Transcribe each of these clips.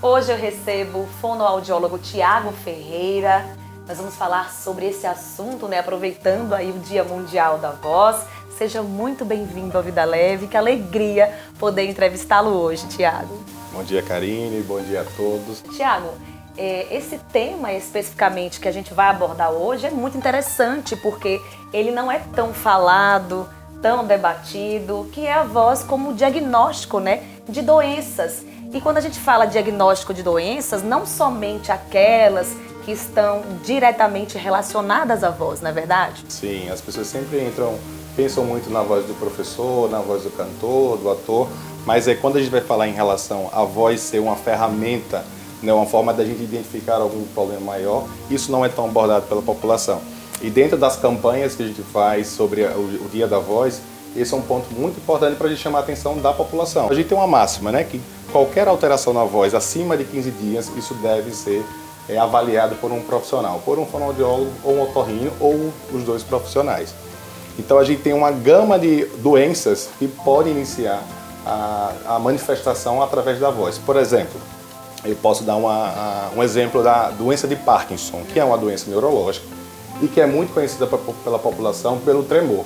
Hoje eu recebo o fonoaudiólogo Tiago Ferreira. Nós vamos falar sobre esse assunto, né? Aproveitando aí o Dia Mundial da Voz. Seja muito bem-vindo ao Vida Leve, que alegria poder entrevistá-lo hoje, Tiago. Bom dia, Karine, bom dia a todos. Tiago, esse tema especificamente que a gente vai abordar hoje é muito interessante, porque ele não é tão falado, tão debatido, que é a voz como diagnóstico, né, de doenças. E quando a gente fala diagnóstico de doenças, não somente aquelas que estão diretamente relacionadas à voz, não é verdade? Sim, as pessoas sempre pensam muito na voz do professor, na voz do cantor, do ator, mas quando a gente vai falar em relação à voz ser uma ferramenta, né, uma forma da gente identificar algum problema maior, isso não é tão abordado pela população. E dentro das campanhas que a gente faz sobre o Dia da Voz, esse é um ponto muito importante para a gente chamar a atenção da população. A gente tem uma máxima, né, que qualquer alteração na voz acima de 15 dias, isso deve ser avaliado por um profissional, por um fonoaudiólogo ou um otorrino ou os dois profissionais. Então a gente tem uma gama de doenças que podem iniciar a manifestação através da voz. Por exemplo, eu posso dar um exemplo da doença de Parkinson, que é uma doença neurológica e que é muito conhecida pela população pelo tremor.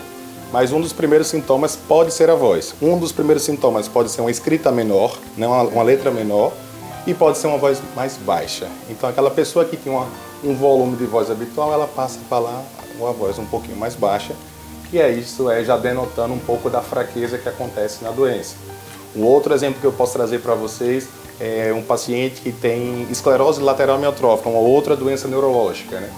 Mas um dos primeiros sintomas pode ser a voz. Um dos primeiros sintomas pode ser uma escrita menor, né, uma letra menor, e pode ser uma voz mais baixa. Então aquela pessoa que tem um volume de voz habitual, ela passa a falar uma voz um pouquinho mais baixa, que isso já denotando um pouco da fraqueza que acontece na doença. Um outro exemplo que eu posso trazer para vocês é um paciente que tem esclerose lateral amiotrófica, uma outra doença neurológica, né,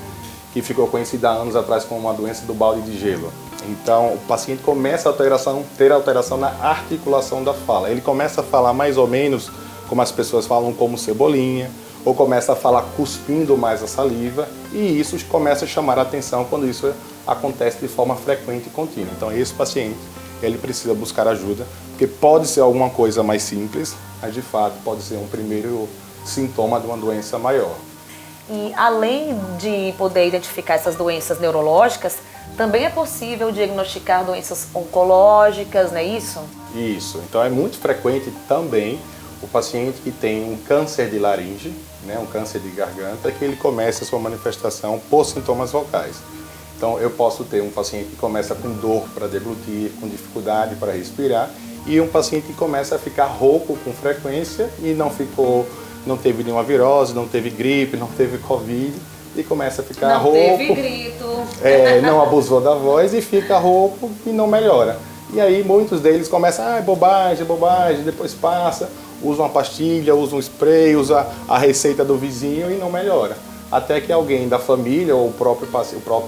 que ficou conhecida há anos atrás como uma doença do balde de gelo. Então, o paciente começa a ter alteração na articulação da fala. Ele começa a falar mais ou menos como as pessoas falam, como cebolinha, ou começa a falar cuspindo mais a saliva, e isso começa a chamar a atenção quando isso acontece de forma frequente e contínua. Então, esse paciente, ele precisa buscar ajuda, porque pode ser alguma coisa mais simples, mas de fato pode ser um primeiro sintoma de uma doença maior. E além de poder identificar essas doenças neurológicas, também é possível diagnosticar doenças oncológicas, não é isso? Isso. Então é muito frequente também o paciente que tem um câncer de laringe, né, um câncer de garganta, que ele começa a sua manifestação por sintomas vocais. Então eu posso ter um paciente que começa com dor para deglutir, com dificuldade para respirar, e um paciente que começa a ficar rouco com frequência e não teve nenhuma virose, não teve gripe, não teve Covid, e começa a ficar rouco. Não teve grito. Não abusou da voz e fica rouco e não melhora. E aí muitos deles começam, bobagem, bobagem, depois passa, usa uma pastilha, usa um spray, usa a receita do vizinho e não melhora. Até que alguém da família ou o próprio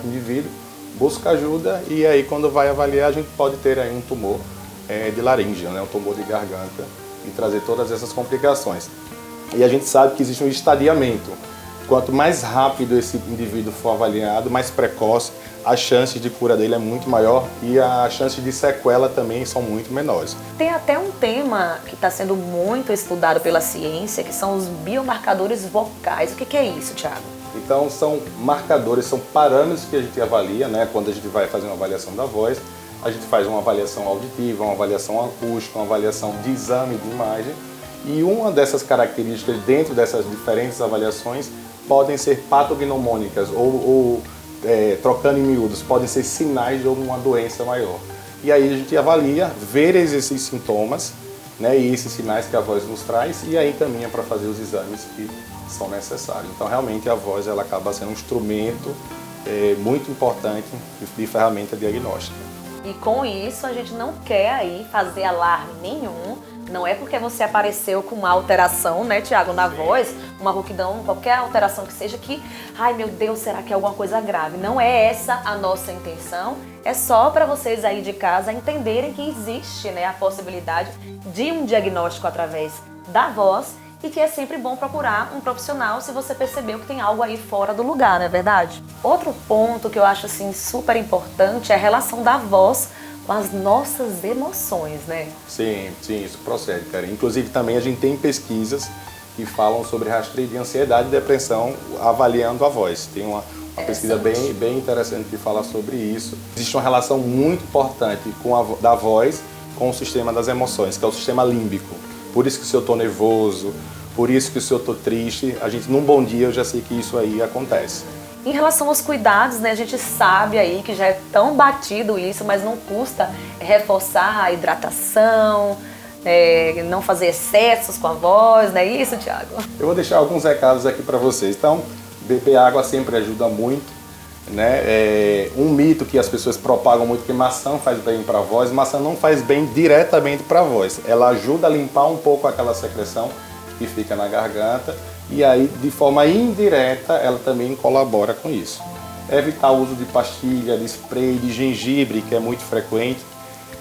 indivíduo busca ajuda, e aí quando vai avaliar a gente pode ter aí um tumor de laringe, né, um tumor de garganta, e trazer todas essas complicações. E a gente sabe que existe um estadiamento. Quanto mais rápido esse indivíduo for avaliado, mais precoce, a chance de cura dele é muito maior e a chance de sequela também são muito menores. Tem até um tema que está sendo muito estudado pela ciência, que são os biomarcadores vocais. O que é isso, Tiago? Então são marcadores, são parâmetros que a gente avalia, né? Quando a gente vai fazer uma avaliação da voz, a gente faz uma avaliação auditiva, uma avaliação acústica, uma avaliação de exame de imagem, e uma dessas características dentro dessas diferentes avaliações podem ser patognomônicas ou trocando em miúdos, podem ser sinais de alguma doença maior. E aí a gente avalia, vê esses sintomas, né, e esses sinais que a voz nos traz, e aí caminha para fazer os exames que são necessários. Então realmente a voz ela acaba sendo um instrumento muito importante de ferramenta diagnóstica. E com isso a gente não quer aí fazer alarme nenhum. Não é porque você apareceu com uma alteração, né, Tiago, na voz, uma rouquidão, qualquer alteração que seja que, ai meu Deus, será que é alguma coisa grave? Não é essa a nossa intenção, é só para vocês aí de casa entenderem que existe, né, a possibilidade de um diagnóstico através da voz e que é sempre bom procurar um profissional se você percebeu que tem algo aí fora do lugar, não é verdade? Outro ponto que eu acho assim super importante é a relação da voz com as nossas emoções, né? Sim, isso procede, cara. Inclusive também a gente tem pesquisas que falam sobre rastreio de ansiedade e depressão avaliando a voz. Tem uma pesquisa bem interessante que fala sobre isso. Existe uma relação muito importante da voz com o sistema das emoções, que é o sistema límbico. Por isso que se eu estou nervoso, Por isso que se eu estou triste, a gente num bom dia eu já sei que isso aí acontece. Em relação aos cuidados, né, a gente sabe aí que já é tão batido isso, mas não custa reforçar a hidratação, não fazer excessos com a voz, não é isso, Thiago? Eu vou deixar alguns recados aqui para vocês. Então, beber água sempre ajuda muito, né? Um mito que as pessoas propagam muito que maçã faz bem para a voz, maçã não faz bem diretamente para a voz. Ela ajuda a limpar um pouco aquela secreção que fica na garganta e aí, de forma indireta, ela também colabora com isso. Evitar o uso de pastilha, de spray, de gengibre, que é muito frequente,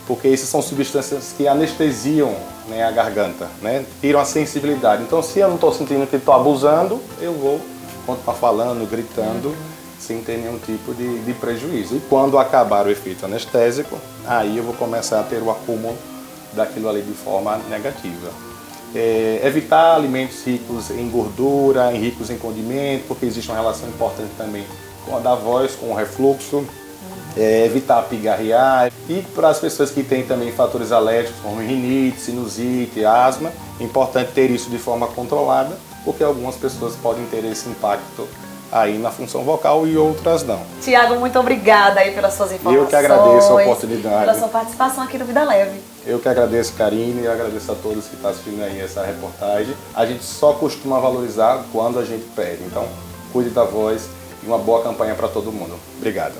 porque essas são substâncias que anestesiam, né, a garganta, né, tiram a sensibilidade. Então, se eu não estou sentindo que estou abusando, eu vou continuar falando, gritando, sem ter nenhum tipo de prejuízo. E quando acabar o efeito anestésico, aí eu vou começar a ter o acúmulo daquilo ali de forma negativa. Evitar alimentos ricos em gordura, ricos em condimento, porque existe uma relação importante também com a da voz, com o refluxo. Evitar pigarrear. E para as pessoas que têm também fatores alérgicos, como rinite, sinusite, asma, é importante ter isso de forma controlada, porque algumas pessoas podem ter esse impacto aí na função vocal e outras não. Tiago, muito obrigada aí pelas suas informações. Eu que agradeço a oportunidade. Pela sua participação aqui no Vida Leve. Eu que agradeço, Karine, e agradeço a todos que estão assistindo aí essa reportagem. A gente só costuma valorizar quando a gente pede. Então, cuide da voz e uma boa campanha para todo mundo. Obrigado.